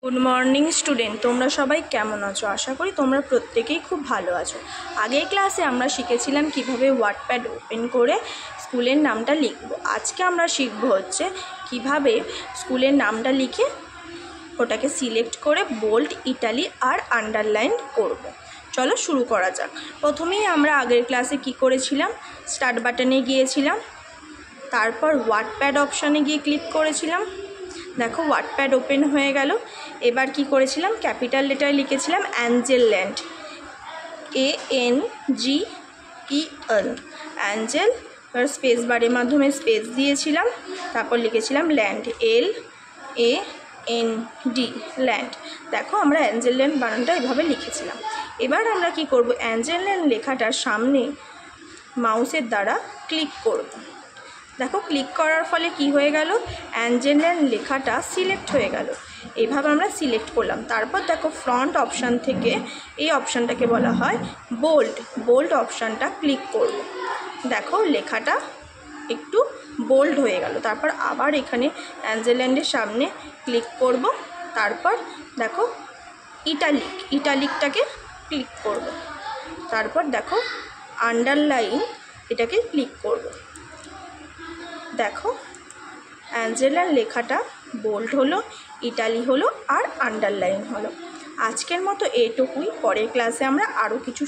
Good morning student, তোমরা সবাই কেমন আছো? আশা করি তোমরা প্রত্যেকেই খুব ভালো আছো। আগের ক্লাসে আমরা শিখেছিলাম কিভাবে ওয়াটপ্যাড ওপেন করে স্কুলের নামটা লিখব। আজকে আমরা শিখব হচ্ছে কিভাবে স্কুলের নামটা লিখে ওটাকে সিলেক্ট করে বোল্ড, ইটালি আর আন্ডারলাইন করব। চলো শুরু করা যাক। প্রথমেই আমরা আগের ক্লাসে কি করেছিলাম, স্টার্ট বাটনে গিয়েছিলাম, তারপর ওয়াটপ্যাড অপশানে গিয়ে ক্লিক করেছিলাম। দেখো ওয়াটপ্যাড ওপেন হয়ে গেল। এবার কি করেছিলাম, ক্যাপিটাল লেটার লিখেছিলাম অ্যাঞ্জেল ল্যান্ড, ANGEL অ্যাঞ্জেল। এবার স্পেস বারের মাধ্যমে স্পেস দিয়েছিলাম, তারপর লিখেছিলাম ল্যান্ড, LAND ল্যান্ড। দেখো আমরা অ্যাঞ্জেল ল্যান্ড বানানটা এভাবে লিখেছিলাম। এবার আমরা কি করব, অ্যাঞ্জেল ল্যান্ড লেখাটার সামনে মাউসের দ্বারা ক্লিক করব। দেখো ক্লিক করার ফলে কি হয়ে গেল, অ্যাঞ্জেল ল্যান্ড লেখাটা সিলেক্ট হয়ে গেল। এভাবে আমরা সিলেক্ট করলাম। তারপর দেখো ফ্রন্ট অপশান থেকে এই অপশানটাকে বলা হয় বোল্ড অপশানটা ক্লিক করব। দেখো লেখাটা একটু বোল্ড হয়ে গেল। তারপর আবার এখানে অ্যাঞ্জেল ল্যান্ডের সামনে ক্লিক করব। তারপর দেখো ইটালিকটাকে ক্লিক করব। তারপর দেখো আন্ডারলাইন এটাকে ক্লিক করব। দেখো অ্যাঞ্জেল ল্যান্ড লেখাটা বোল্ড হলো, ইটালি হলো আর আন্ডারলাইন হলো। আজকের মতো এটুকুই। পরের ক্লাসে আমরা আরও কিছু